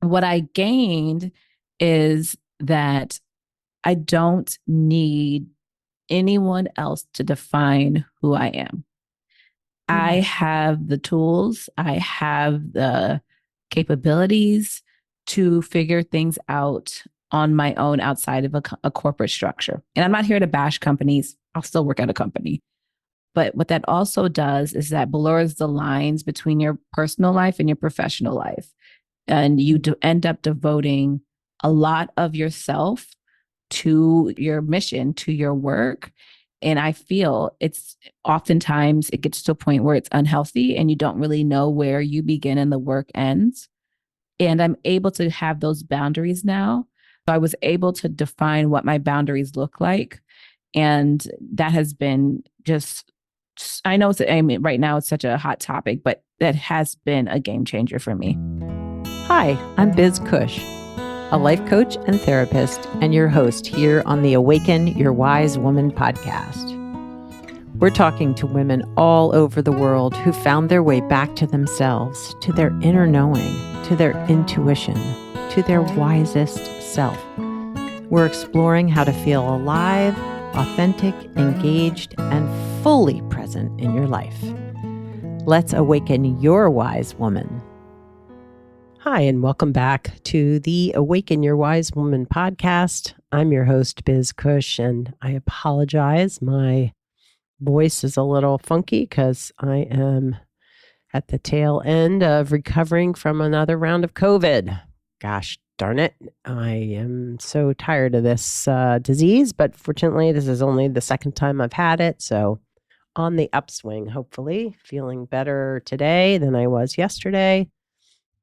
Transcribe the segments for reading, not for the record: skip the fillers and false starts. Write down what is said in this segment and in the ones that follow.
What I gained is that I don't need anyone else to define who I am. I Mm. have the tools, I have the capabilities to figure things out on my own outside of a corporate structure. And I'm not here to bash companies. I'll still work at a company. But what that also does is that blurs the lines between your personal life and your professional life. And you end up devoting a lot of yourself to your mission, to your work. And I feel it's oftentimes it gets to a point where it's unhealthy and you don't really know where you begin and the work ends. And I'm able to have those boundaries now. So I was able to define what my boundaries look like. And that has been just, I know it's, I mean, right now it's such a hot topic, but that has been a game changer for me. Hi, I'm Biz Cush, a life coach and therapist, and your host here on the Awaken Your Wise Woman podcast. We're talking to women all over the world who found their way back to themselves, to their inner knowing, to their intuition, to their wisest self. We're exploring how to feel alive, authentic, engaged, and fully present in your life. Let's awaken your wise woman. Hi, and welcome back to the Awaken Your Wise Woman podcast. I'm your host, Biz Cush, and I apologize. My voice is a little funky because I am at the tail end of recovering from another round of COVID. Gosh darn it. I am so tired of this disease, but fortunately, this is only the second time I've had it. So on the upswing, hopefully, feeling better today than I was yesterday.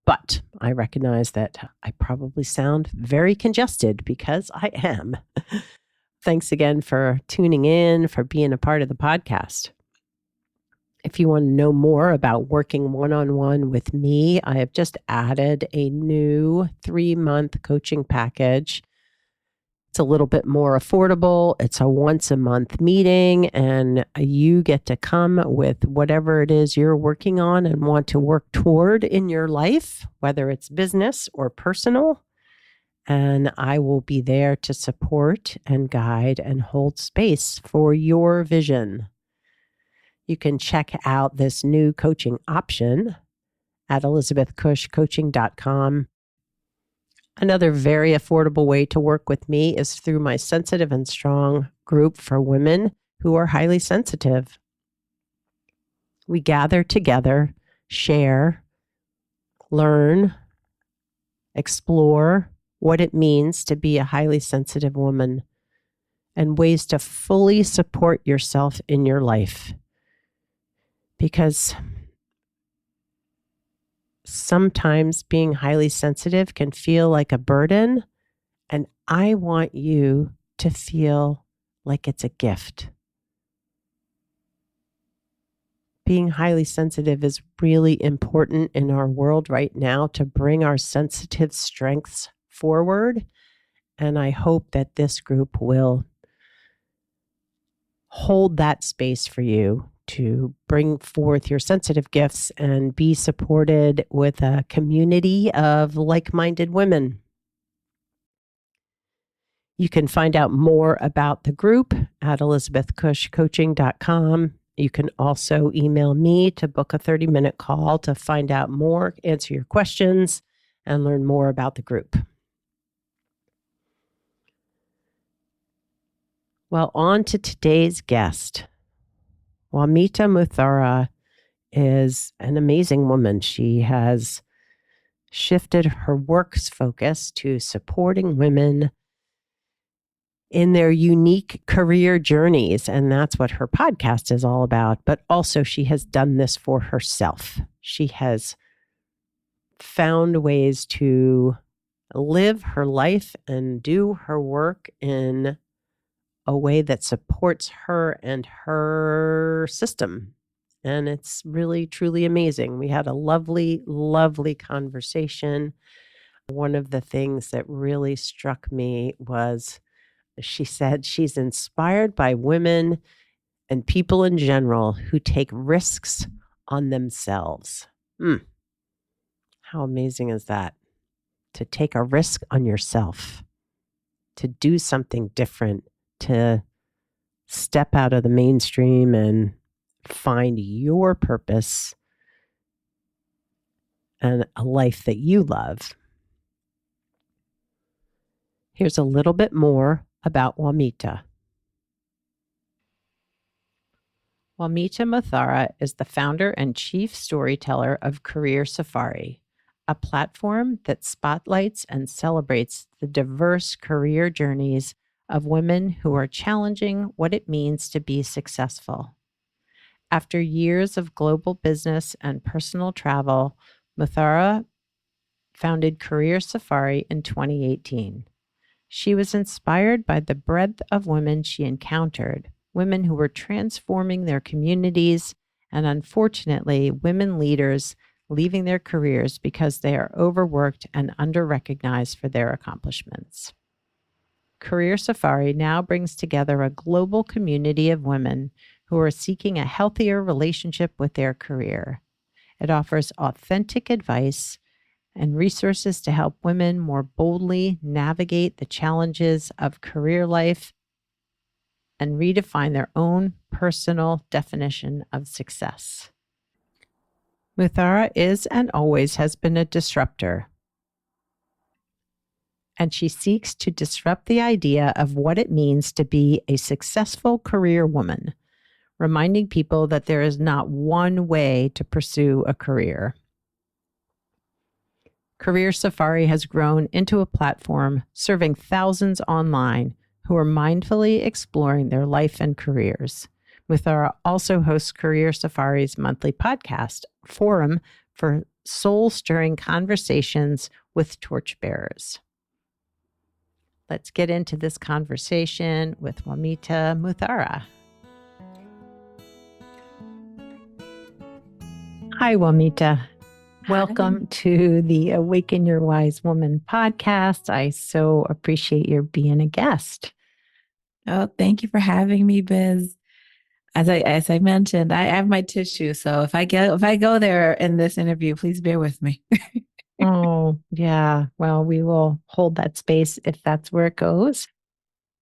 But I recognize that I probably sound very congested because I am. Thanks again for tuning in, for being a part of the podcast. If you want to know more about working one-on-one with me, I have just added a new 3-month coaching package. It's a little bit more affordable. It's a once-a-month meeting, and you get to come with whatever it is you're working on and want to work toward in your life, whether it's business or personal. And I will be there to support and guide and hold space for your vision. You can check out this new coaching option at elizabethcushcoaching.com. Another very affordable way to work with me is through my Sensitive and Strong group for women who are highly sensitive. We gather together, share, learn, explore what it means to be a highly sensitive woman and ways to fully support yourself in your life. Because sometimes being highly sensitive can feel like a burden, and I want you to feel like it's a gift. Being highly sensitive is really important in our world right now to bring our sensitive strengths forward, and I hope that this group will hold that space for you to bring forth your sensitive gifts and be supported with a community of like-minded women. You can find out more about the group at elizabethcushcoaching.com. You can also email me to book a 30-minute call to find out more, answer your questions, and learn more about the group. Well, on to today's guest. Wamita Muthara is an amazing woman. She has shifted her work's focus to supporting women in their unique career journeys. And that's what her podcast is all about. But also she has done this for herself. She has found ways to live her life and do her work in a way that supports her and her system. And it's really, truly amazing. We had a lovely, lovely conversation. One of the things that really struck me was she said she's inspired by women and people in general who take risks on themselves. How amazing is that? to take a risk on yourself, to do something different, to step out of the mainstream and find your purpose and a life that you love. Here's a little bit more about Wamita. Wamita Muthara is the founder and chief storyteller of Career Safari, a platform that spotlights and celebrates the diverse career journeys of women who are challenging what it means to be successful. After years of global business and personal travel, Muthara founded Career Safari in 2018. She was inspired by the breadth of women she encountered, women who were transforming their communities, and unfortunately, women leaders leaving their careers because they are overworked and under-recognized for their accomplishments. Career Safari now brings together a global community of women who are seeking a healthier relationship with their career. It offers authentic advice and resources to help women more boldly navigate the challenges of career life and redefine their own personal definition of success. Muthara is and always has been a disruptor, and she seeks to disrupt the idea of what it means to be a successful career woman, reminding people that there is not one way to pursue a career. Career Safari has grown into a platform serving thousands online who are mindfully exploring their life and careers. Muthara also hosts Career Safari's monthly podcast, forum for soul-stirring conversations with torchbearers. Let's get into this conversation with Wamita Muthara. Hi, Wamita. Welcome to the Awaken Your Wise Woman podcast. I so appreciate your being a guest. Oh, thank you for having me, Biz. As I mentioned, I have my tissue, so if I go there in this interview, please bear with me. Oh, yeah. Well, we will hold that space if that's where it goes.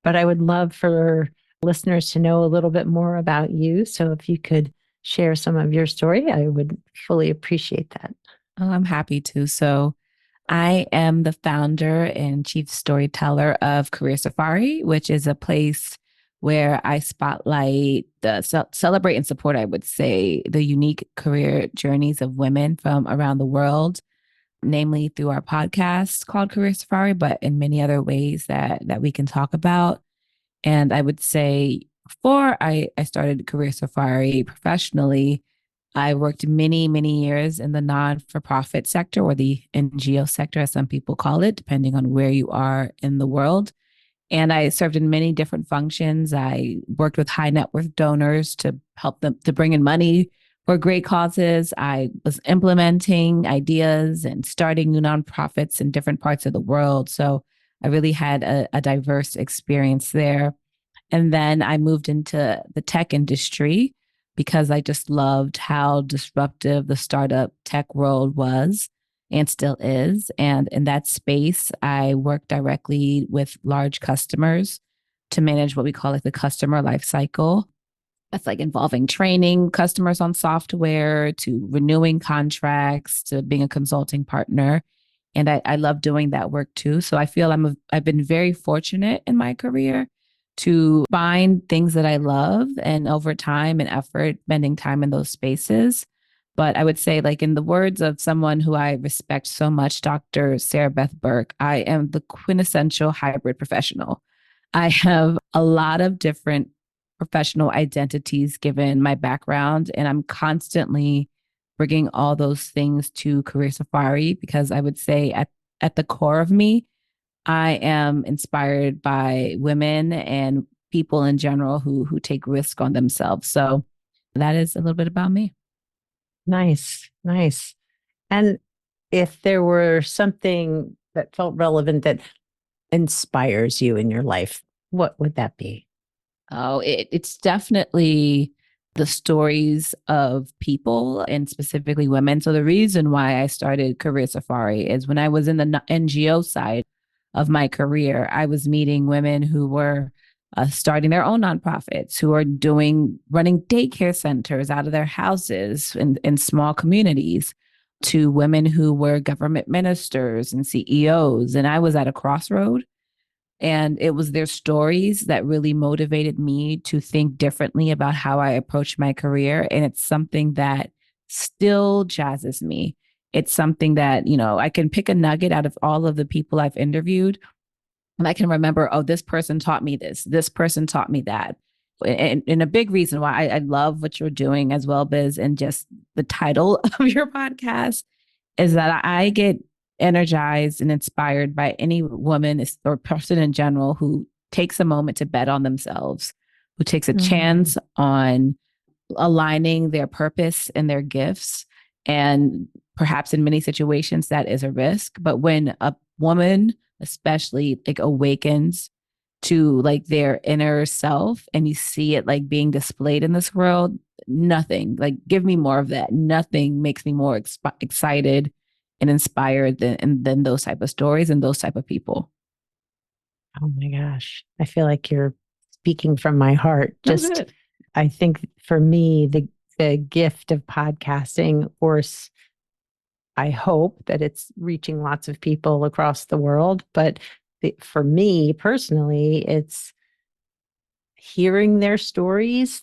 But I would love for listeners to know a little bit more about you. So if you could share some of your story, I would fully appreciate that. Oh, I'm happy to. So I am the founder and chief storyteller of Career Safari, which is a place where I spotlight celebrate and support, I would say, the unique career journeys of women from around the world, namely through our podcast called Career Safari, but in many other ways that we can talk about. And I would say before I started Career Safari professionally, I worked many, many years in the non-for-profit sector, or the NGO sector, as some people call it, depending on where you are in the world. And I served in many different functions. I worked with high net worth donors to help them to bring in money for great causes. I was implementing ideas and starting new nonprofits in different parts of the world. So I really had a diverse experience there. And then I moved into the tech industry because I just loved how disruptive the startup tech world was and still is. And in that space, I work directly with large customers to manage what we call like the customer life cycle. That's like involving training customers on software, to renewing contracts, to being a consulting partner. And I love doing that work too. So I feel I've been very fortunate in my career to find things that I love, and over time and effort, spending time in those spaces. But I would say, like in the words of someone who I respect so much, Dr. Sarah Beth Burke, I am the quintessential hybrid professional. I have a lot of different professional identities given my background, and I'm constantly bringing all those things to Career Safari because I would say at the core of me, I am inspired by women and people in general who take risk on themselves. So that is a little bit about me. Nice, nice. And if there were something that felt relevant that inspires you in your life, what would that be? Oh, it's definitely the stories of people and specifically women. So the reason why I started Career Safari is when I was in the NGO side of my career, I was meeting women who were starting their own nonprofits, who are running daycare centers out of their houses in small communities, to women who were government ministers and CEOs. And I was at a crossroad. And it was their stories that really motivated me to think differently about how I approach my career. And it's something that still jazzes me. It's something that, I can pick a nugget out of all of the people I've interviewed. And I can remember, oh, this person taught me this person taught me that. And a big reason why I love what you're doing as well, Biz, and just the title of your podcast is that I get energized and inspired by any woman or person in general who takes a moment to bet on themselves, who takes a chance on aligning their purpose and their gifts. And perhaps in many situations that is a risk. But when a woman, especially, like awakens to like their inner self and you see it like being displayed in this world, nothing, like, give me more of that. Nothing makes me more excited and inspired than those type of stories and those type of people. Oh my gosh. I feel like you're speaking from my heart. Just, I think for me, the gift of podcasting, of course, I hope that it's reaching lots of people across the world. But for me personally, it's hearing their stories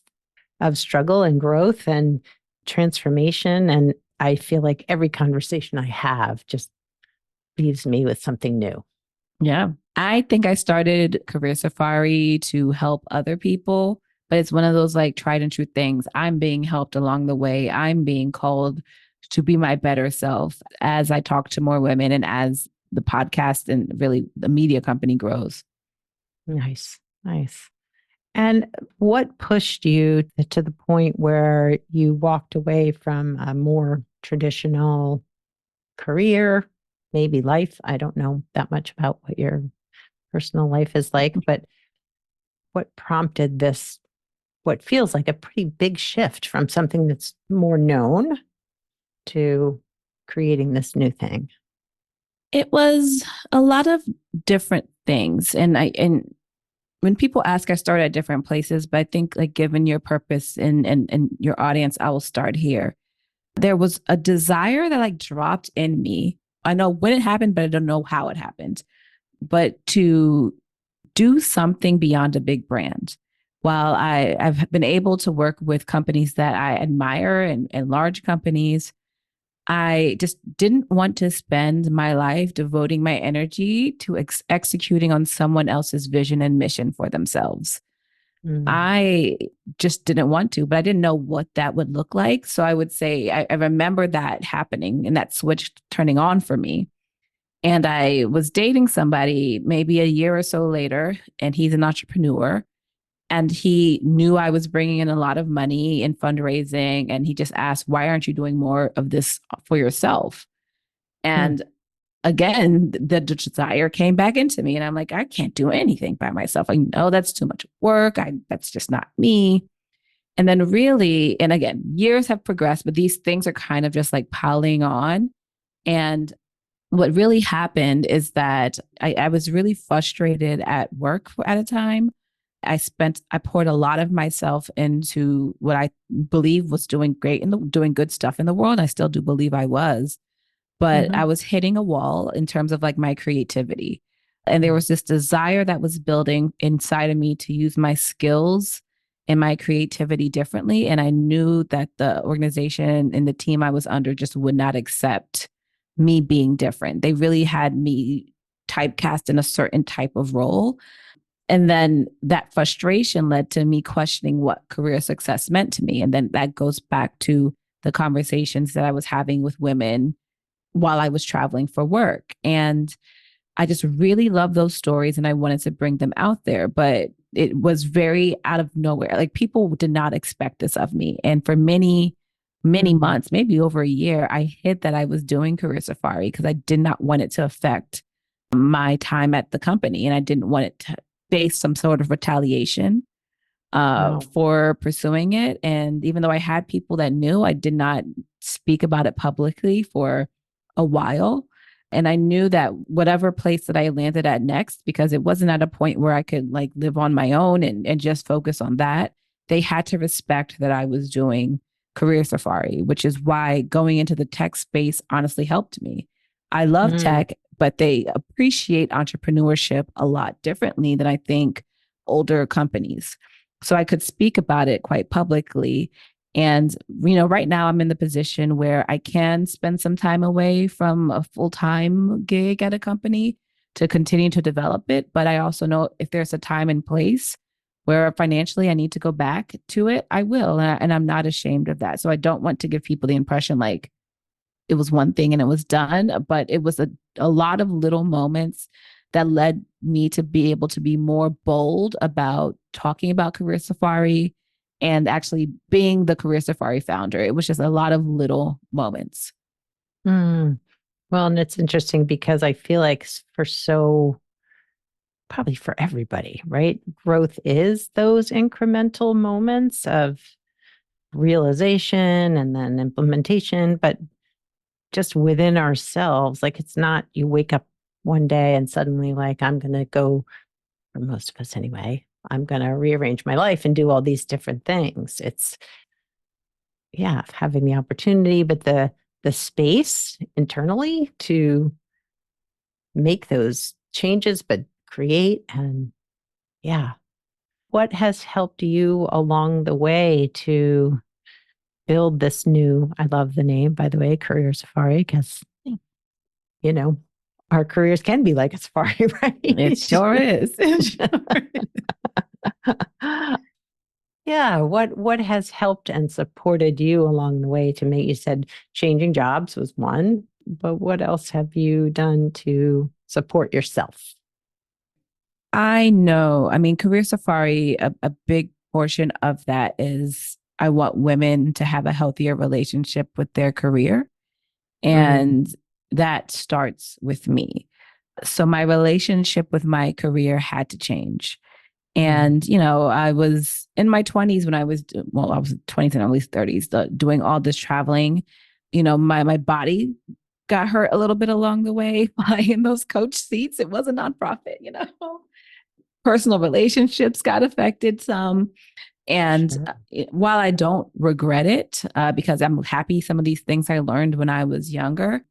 of struggle and growth and transformation. And I feel like every conversation I have just leaves me with something new. Yeah. I think I started Career Safari to help other people, but it's one of those like tried and true things. I'm being helped along the way. I'm being called to be my better self as I talk to more women and as the podcast and really the media company grows. Nice. Nice. And what pushed you to the point where you walked away from a more traditional career, maybe life? I don't know that much about what your personal life is like, but what prompted this, what feels like a pretty big shift from something that's more known to creating this new thing? It was a lot of different things. And when people ask, I start at different places, but I think like given your purpose and your audience, I will start here. There was a desire that like dropped in me. I know when it happened, but I don't know how it happened. But to do something beyond a big brand. While I've been able to work with companies that I admire and large companies, I just didn't want to spend my life devoting my energy to executing on someone else's vision and mission for themselves. I just didn't want to, but I didn't know what that would look like. So I would say I remember that happening and that switch turning on for me. And I was dating somebody maybe a year or so later, and he's an entrepreneur. And he knew I was bringing in a lot of money in fundraising. And he just asked, why aren't you doing more of this for yourself? And again, the desire came back into me. And I'm like, I can't do anything by myself. I know that's too much work. That's just not me. And then really, and again, years have progressed, but these things are kind of just like piling on. And what really happened is that I was really frustrated at work at a time. I poured a lot of myself into what I believe was doing great and doing good stuff in the world. I still do believe I was, but I was hitting a wall in terms of like my creativity. And there was this desire that was building inside of me to use my skills and my creativity differently. And I knew that the organization and the team I was under just would not accept me being different. They really had me typecast in a certain type of role. And then that frustration led to me questioning what career success meant to me. And then that goes back to the conversations that I was having with women while I was traveling for work. And I just really love those stories and I wanted to bring them out there, but it was very out of nowhere. Like people did not expect this of me. And for many months, maybe over a year, I hid that I was doing Career Safari because I did not want it to affect my time at the company. And I didn't want it to face some sort of retaliation. Wow. for pursuing it. And even though I had people that knew, I did not speak about it publicly for a while. And I knew that whatever place that I landed at next, because it wasn't at a point where I could like live on my own and just focus on that, they had to respect that I was doing career safari, which is why going into the tech space honestly helped me. I love Mm. tech, but they appreciate entrepreneurship a lot differently than I think older companies. So I could speak about it quite publicly. And, right now I'm in the position where I can spend some time away from a full time gig at a company to continue to develop it. But I also know if there's a time and place where financially I need to go back to it, I will. And I'm not ashamed of that. So I don't want to give people the impression like it was one thing and it was done, but it was a lot of little moments that led me to be able to be more bold about talking about Career Safari and actually being the Career Safari founder. It was just a lot of little moments. Mm. Well, and it's interesting because I feel like probably for everybody, right? Growth is those incremental moments of realization and then implementation, but just within ourselves, like it's not you wake up one day and suddenly like I'm going to go, for most of us anyway, I'm going to rearrange my life and do all these different things. It's yeah, having the opportunity, but the space internally to make those changes, but create and yeah. What has helped you along the way to build this new, I love the name, by the way, Career Safari, because, you know, our careers can be like a safari, It right? sure is. It sure is. Yeah. What has helped and supported you along the way to make you said changing jobs was one, but what else have you done to support yourself? I know. I mean, Career Safari, a big portion of that is I want women to have a healthier relationship with their career. Mm, And that starts with me. So my relationship with my career had to change. mm, And, I was in my 20s when I was 20s and at least 30s, doing all this traveling. My body got hurt a little bit along the way in those coach seats. It was a nonprofit. Personal relationships got affected some. And sure. while I don't regret it, because I'm happy some of these things I learned when I was younger,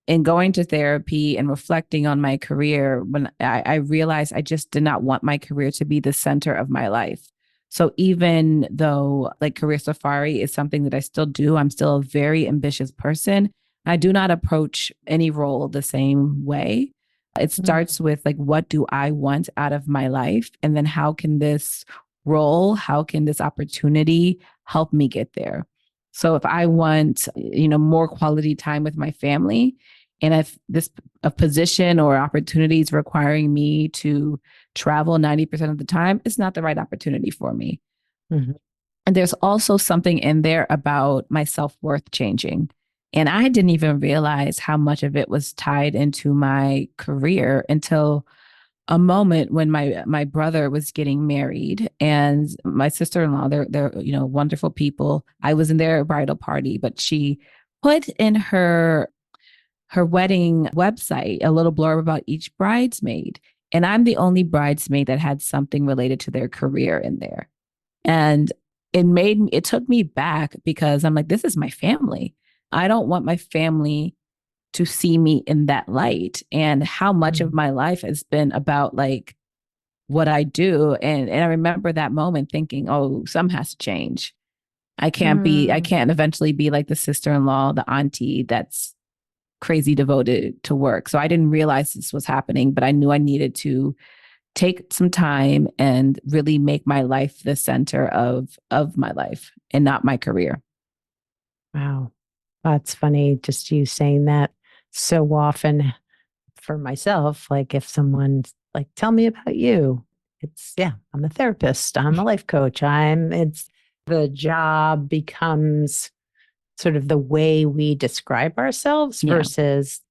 in going to therapy and reflecting on my career, when I realized I just did not want my career to be the center of my life. So even though like Career Safari is something that I still do, I'm still a very ambitious person. I do not approach any role the same way. It Mm, starts with like, what do I want out of my life? And then how can this role, how can this opportunity help me get there? So if I want, more quality time with my family, and if this a position or opportunity is requiring me to travel 90% of the time, it's not the right opportunity for me. mhm, And there's also something in there about my self worth changing. And I didn't even realize how much of it was tied into my career until a moment when my brother was getting married and my sister-in-law, they're wonderful people. I was in their bridal party, but she put in her wedding website a little blurb about each bridesmaid. And I'm the only bridesmaid that had something related to their career in there. And it took me back because I'm like, this is my family. I don't want my family to see me in that light. And how much of mm, my life has been about like what I do. And I remember that moment thinking, oh, some has to change. I mm. can't eventually be like the sister-in-law, the auntie that's crazy devoted to work. So I didn't realize this was happening, but I knew I needed to take some time and really make my life the center of my life and not my career. Wow. That's funny. Just you saying that so often for myself. Like if someone's like, tell me about you. It's yeah, I'm a therapist. I'm a life coach. It's the job becomes sort of the way we describe ourselves Yeah. versus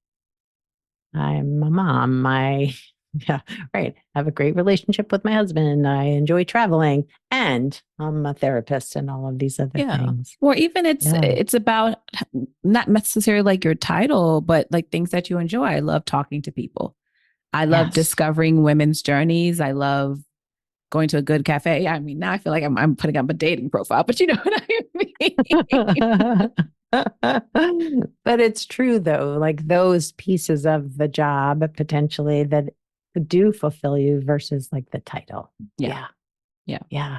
I'm a mom. Yeah, right. I have a great relationship with my husband. I enjoy traveling, and I'm a therapist and all of these other Yeah. things. Or even Yeah. it's about not necessarily like your title, but like things that you enjoy. I love talking to people. I love Yes. discovering women's journeys. I love going to a good cafe. I mean, now I feel like I'm putting up a dating profile, but you know what I mean? But it's true though, like those pieces of the job potentially that do fulfill you versus like the title. Yeah. Yeah. Yeah.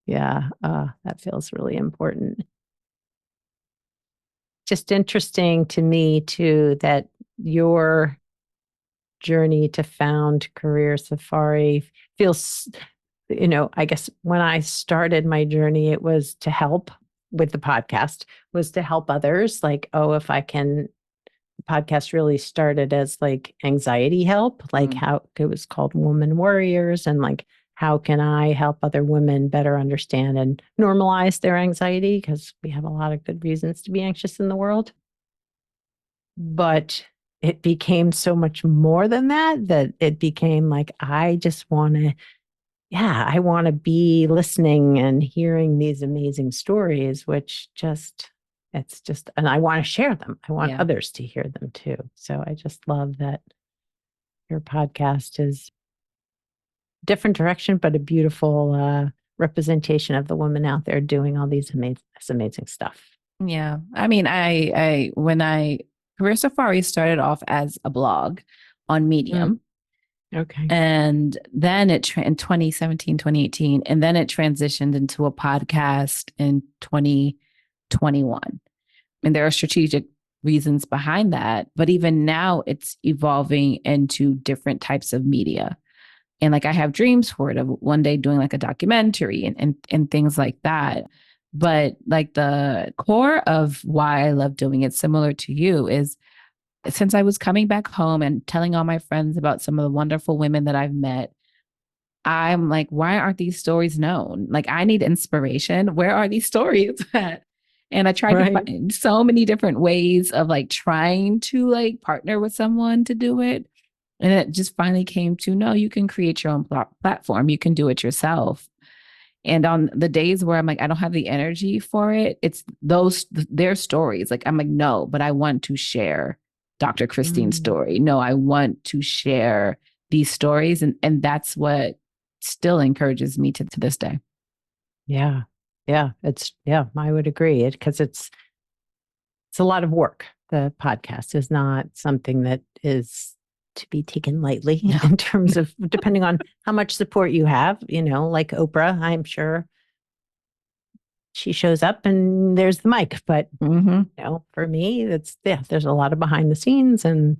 Yeah. Yeah. That feels really important. Just interesting to me too that your journey to found Career Safari feels, I guess when I started my journey, it was to help with the podcast, was to help others. Like, oh, if I can, the podcast really started as like anxiety help, like Mm. how it was called Woman Warriors, and like, how can I help other women better understand and normalize their anxiety? Because we have a lot of good reasons to be anxious in the world. But it became so much more than that, that it became like, I just want to, yeah, I want to be listening and hearing these amazing stories, which just, it's just, and I want to share them. I want Yeah. others to hear them too. So I just love that your podcast is different direction, but a beautiful representation of the woman out there doing all this amazing stuff. Yeah. I mean, when I, Career Safari started off as a blog on Mm, Medium. okay. And then in 2017, 2018, and then it transitioned into a podcast in 2021. And there are strategic reasons behind that. But even now, it's evolving into different types of media. And like I have dreams for it of one day doing like a documentary and things like that. But like the core of why I love doing it, similar to you, is since I was coming back home and telling all my friends about some of the wonderful women that I've met, I'm like, why aren't these stories known? Like, I need inspiration. Where are these stories at? And I tried to Right. find so many different ways of like trying to like partner with someone to do it. And it just finally came to no, you can create your own platform. You can do it yourself. And on the days where I'm like, I don't have the energy for it, it's their stories. Like, I'm like, no, but I want to share Dr. Christine's Mm, story. No, I want to share these stories. And that's what still encourages me to this day. yeah. Yeah. Yeah, I would agree it because it's a lot of work. The podcast is not something that is to be taken lightly No. in terms of depending on how much support you have, like Oprah, I'm sure she shows up and there's the mic. But, Mm-hmm. for me, there's a lot of behind the scenes and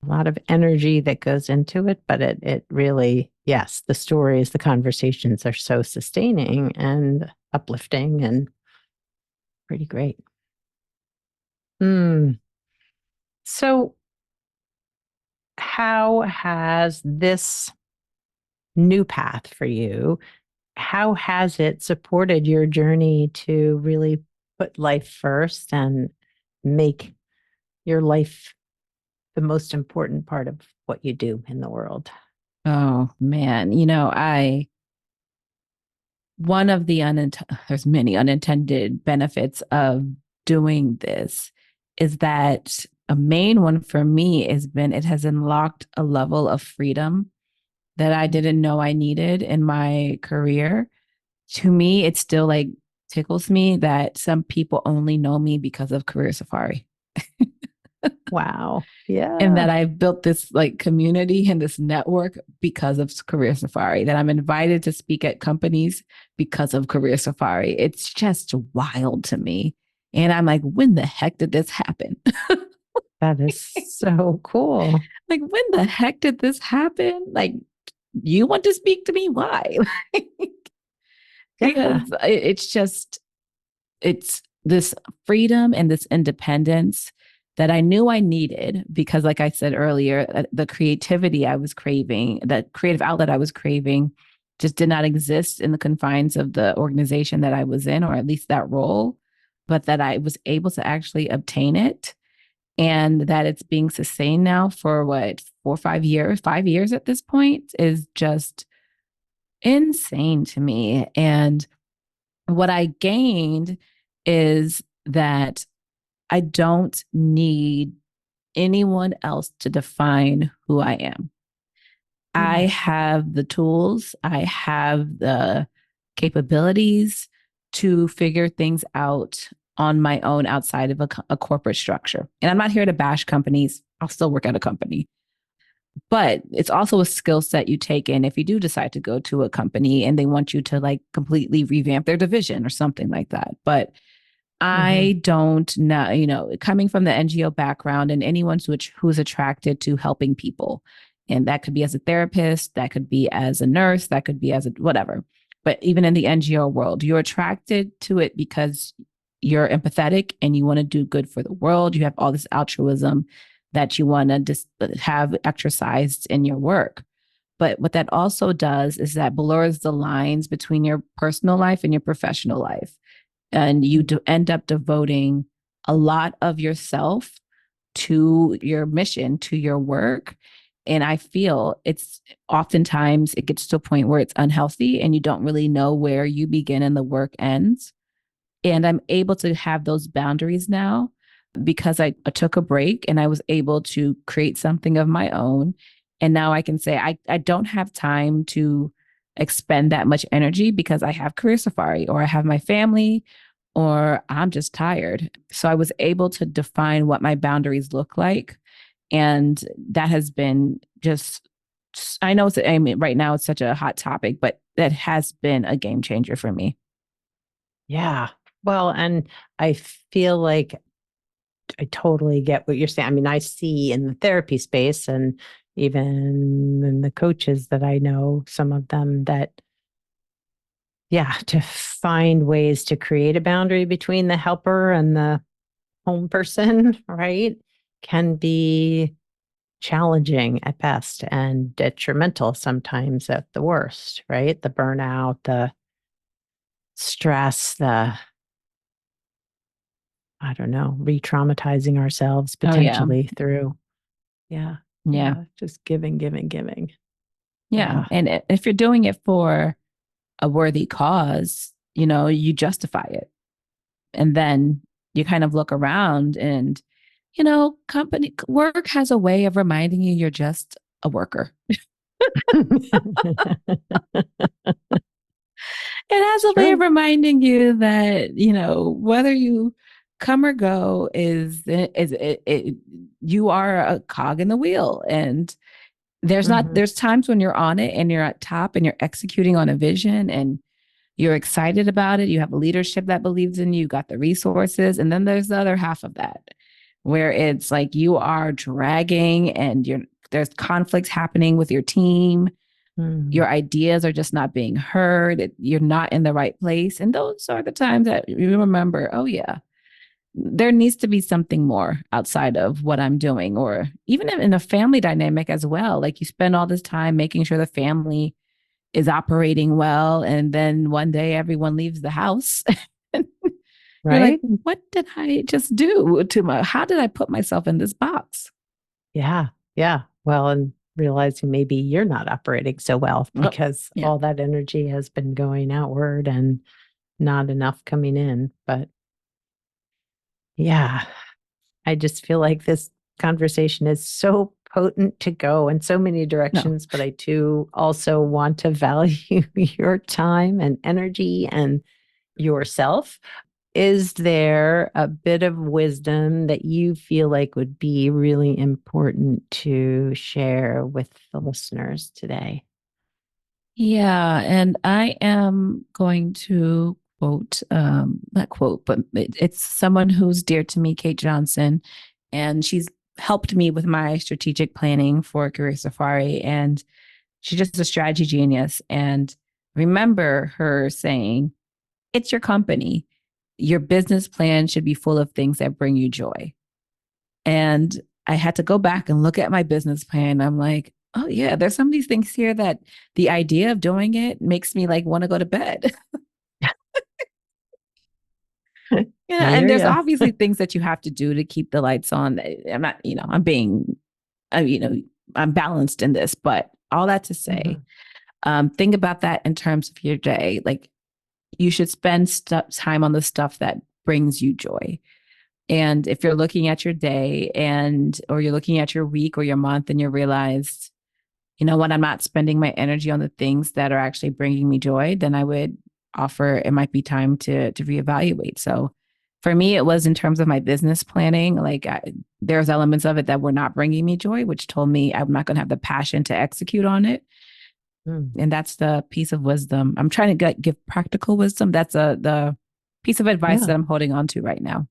a lot of energy that goes into it. But it really, yes, the stories, the conversations are so sustaining and uplifting and pretty great. Mm. So, how has this new path for you, how has it supported your journey to really put life first and make your life the most important part of what you do in the world? Oh man, one of the there's many unintended benefits of doing this is that a main one for me has been it has unlocked a level of freedom that I didn't know I needed in my career. To me, it still like tickles me that some people only know me because of Career Safari. Wow. And Yeah. that I've built this like community and this network because of Career Safari, that I'm invited to speak at companies because of Career Safari. It's just wild to me. And I'm like, when the heck did this happen? That is so cool. Like, when the heck did this happen? Like, you want to speak to me? Why? Yeah. Because it's this freedom and this independence that I knew I needed because, like I said earlier, the creativity I was craving, that creative outlet I was craving, just did not exist in the confines of the organization that I was in, or at least that role, but that I was able to actually obtain it. and that it's being sustained now for what, 4 or 5 years, 5 years at this point is just insane to me. And what I gained is that I don't need anyone else to define who I am. I Mm. have the tools, I have the capabilities to figure things out on my own outside of a corporate structure. And I'm not here to bash companies. I'll still work at a company. But it's also a skill set you take in if you do decide to go to a company and they want you to like completely revamp their division or something like that. But Hmm. I don't know, coming from the NGO background and anyone who's attracted to helping people. And that could be as a therapist, that could be as a nurse, that could be as a whatever. But even in the NGO world, you're attracted to it because you're empathetic and you want to do good for the world. You have all this altruism that you want to just have exercised in your work. But what that also does is that blurs the lines between your personal life and your professional life, and you end up devoting a lot of yourself to your mission, to your work. And I feel it's oftentimes it gets to a point where it's unhealthy and you don't really know where you begin and the work ends. And I'm able to have those boundaries now because I took a break and I was able to create something of my own. And now I can say I don't have time to expend that much energy because I have Career Safari or I have my family or I'm just tired. So I was able to define what my boundaries look like. And that has been just, I know it's, I mean, right now it's such a hot topic, but that has been a game changer for me. Yeah. Well, and I feel like I totally get what you're saying. I mean, I see in the therapy space and even in the coaches that I know, some of them that, yeah, to find ways to create a boundary between the helper and the home person, right, can be challenging at best and detrimental sometimes at the worst, right? The burnout, the stress, the, I don't know, re-traumatizing ourselves Oh, yeah. potentially through. Yeah. Yeah. Yeah. Just giving, giving, giving. Yeah. Yeah. And if you're doing it for a worthy cause, you justify it. And then you kind of look around and, company work has a way of reminding you you're just a worker. It has It's a way of true. reminding you that, whether you come or go you are a cog in the wheel. And Hmm. there's times when you're on it and you're at top and you're executing on a vision and you're excited about it. You have a leadership that believes in you, you got the resources. And then there's the other half of that where it's like you are dragging and there's conflicts happening with your team. Mm. Your ideas are just not being heard. You're not in the right place. And those are the times that you remember, oh, yeah, there needs to be something more outside of what I'm doing, or even in a family dynamic as well. Like you spend all this time making sure the family is operating well. And then one day everyone leaves the house. You're like, Right? what did I just do how did I put myself in this box? Yeah. Yeah. Well, and realizing maybe you're not operating so well Oh, because yeah. all that energy has been going outward and not enough coming in. But yeah, I just feel like this conversation is so potent to go in so many No. directions, but I too also want to value your time and energy and yourself. Is there a bit of wisdom that you feel like would be really important to share with the listeners today? Yeah. And I am going to quote, not quote, but it's someone who's dear to me, Kate Johnson. And she's helped me with my strategic planning for Career Safari. And she's just a strategy genius. And remember her saying, it's your company. Your business plan should be full of things that bring you joy. And I had to go back and look at my business plan. I'm like, oh yeah, there's some of these things here that the idea of doing it makes me like want to go to bed. Yeah, I and hear there's you. obviously things that you have to do to keep the lights on. I'm not, I'm being, you know, I'm balanced in this, but all that to say, Mhm. think about that in terms of your day. Like you should spend time on the stuff that brings you joy. And if you're looking at your day or you're looking at your week or your month and you realize, you know what, I'm not spending my energy on the things that are actually bringing me joy, then I would offer it might be time to reevaluate. So for me, it was in terms of my business planning. There's elements of it that were not bringing me joy, which told me I'm not going to have the passion to execute on it. Mm. And that's the piece of wisdom. I'm trying to give practical wisdom. That's the piece of advice Yeah. that I'm holding on to right now.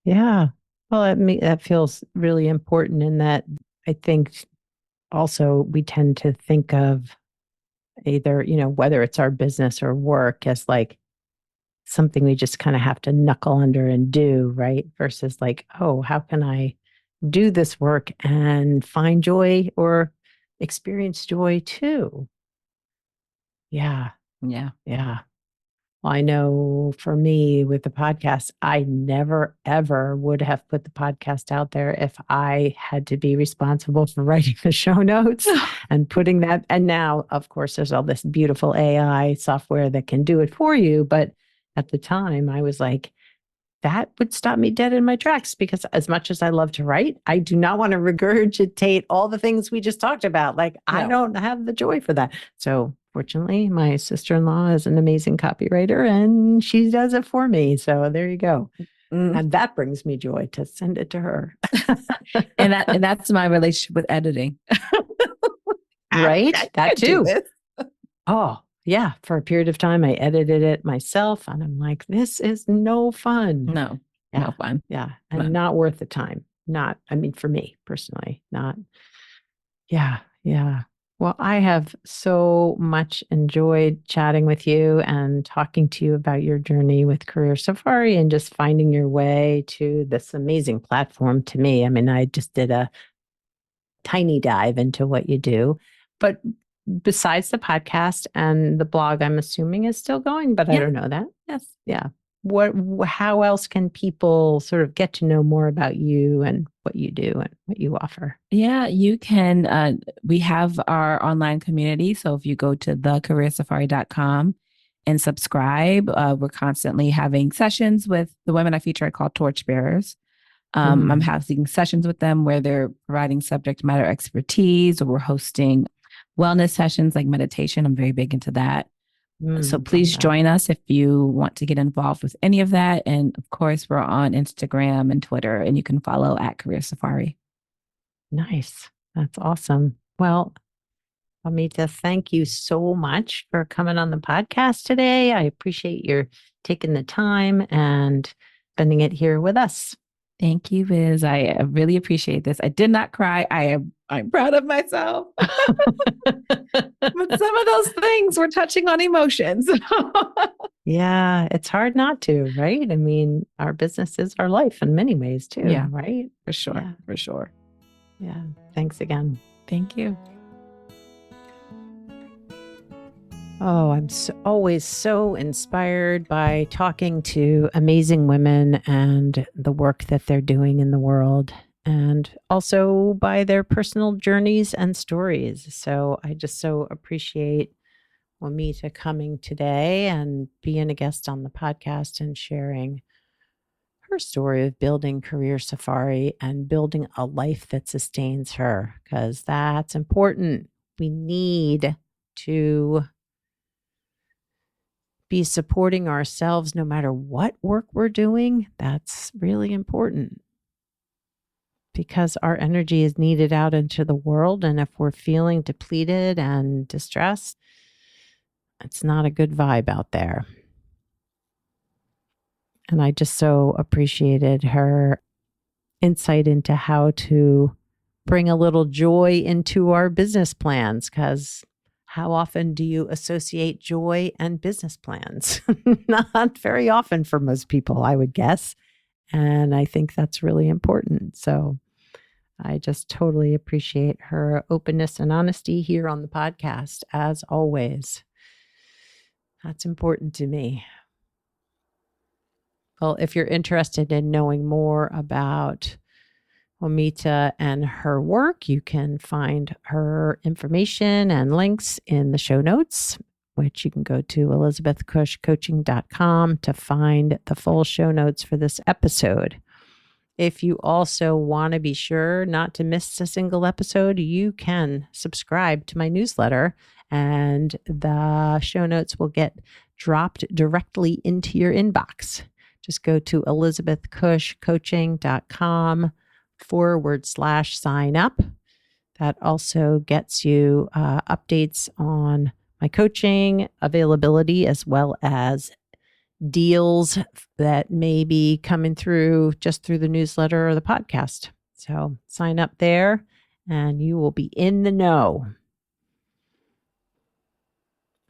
Yeah. Well, that feels really important in that I think also we tend to think of either, whether it's our business or work as like something we just kind of have to knuckle under and do, right? Versus like, oh, how can I do this work and find joy or experience joy too? Yeah. Yeah. Yeah. Well, I know for me with the podcast, I never ever would have put the podcast out there if I had to be responsible for writing the show notes and putting that. And now, of course, there's all this beautiful AI software that can do it for you. But at the time, I was like, that would stop me dead in my tracks because as much as I love to write, I do not want to regurgitate all the things we just talked about. Like, I No. don't have the joy for that. So, fortunately, my sister-in-law is an amazing copywriter and she does it for me. So, there you go. Mm. And that brings me joy to send it to her. And that's my relationship with editing. Right? I That can't do too. this. Oh, yeah. For a period of time, I edited it myself and I'm like, this is no fun. No, no Yeah. fun. Yeah. And None. not worth the time. Not, I mean, for me personally, not. Yeah. Yeah. Well, I have so much enjoyed chatting with you and talking to you about your journey with Career Safari and just finding your way to this amazing platform to me. I mean, I just did a tiny dive into what you do, but besides the podcast and the blog, I'm assuming is still going, but I Yeah. don't know that. Yes. Yeah. How else can people sort of get to know more about you and what you do and what you offer? Yeah, you can. We have our online community. So if you go to thecareersafari.com and subscribe, we're constantly having sessions with the women I feature. I call torchbearers. I'm Mm, having sessions with them where they're providing subject matter expertise, or we're hosting wellness sessions like meditation. I'm very big into that. So love please that. join us if you want to get involved with any of that. And of course, we're on Instagram and Twitter, and you can follow at Career Safari. Nice. That's awesome. Well, Amita, thank you so much for coming on the podcast today. I appreciate your taking the time and spending it here with us. Thank you, Viz. I really appreciate this. I did not cry. I'm proud of myself. But some of those things were touching on emotions. Yeah, it's hard not to, right? I mean, our business is our life in many ways too, Yeah, right? for sure. Yeah. For sure. Yeah. Thanks again. Thank you. Oh, I'm always so inspired by talking to amazing women and the work that they're doing in the world, and also by their personal journeys and stories. So I just so appreciate Wamita coming today and being a guest on the podcast and sharing her story of building Career Safari and building a life that sustains her, because that's important. We need to be supporting ourselves no matter what work we're doing. That's really important because our energy is needed out into the world. And if we're feeling depleted and distressed, it's not a good vibe out there. And I just so appreciated her insight into how to bring a little joy into our business plans, because how often do you associate joy and business plans? Not very often for most people, I would guess. And I think that's really important. So I just totally appreciate her openness and honesty here on the podcast, as always. That's important to me. Well, if you're interested in knowing more about Wamita and her work, you can find her information and links in the show notes, which you can go to elizabethcushcoaching.com to find the full show notes for this episode. If you also want to be sure not to miss a single episode, you can subscribe to my newsletter and the show notes will get dropped directly into your inbox. Just go to elizabethcushcoaching.com/sign up. That also gets you updates on my coaching availability, as well as deals that may be coming through just through the newsletter or the podcast. So sign up there and you will be in the know.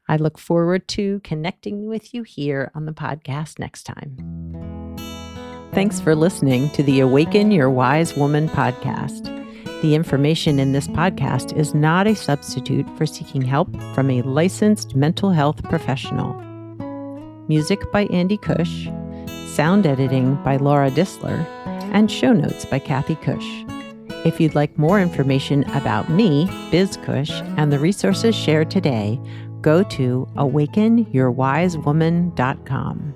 I look forward to connecting with you here on the podcast next time. Thanks for listening to the Awaken Your Wise Woman podcast. The information in this podcast is not a substitute for seeking help from a licensed mental health professional. Music by Andy Cush, sound editing by Laura Disler, and show notes by Kathy Cush. If you'd like more information about me, Biz Cush, and the resources shared today, go to awakenyourwisewoman.com.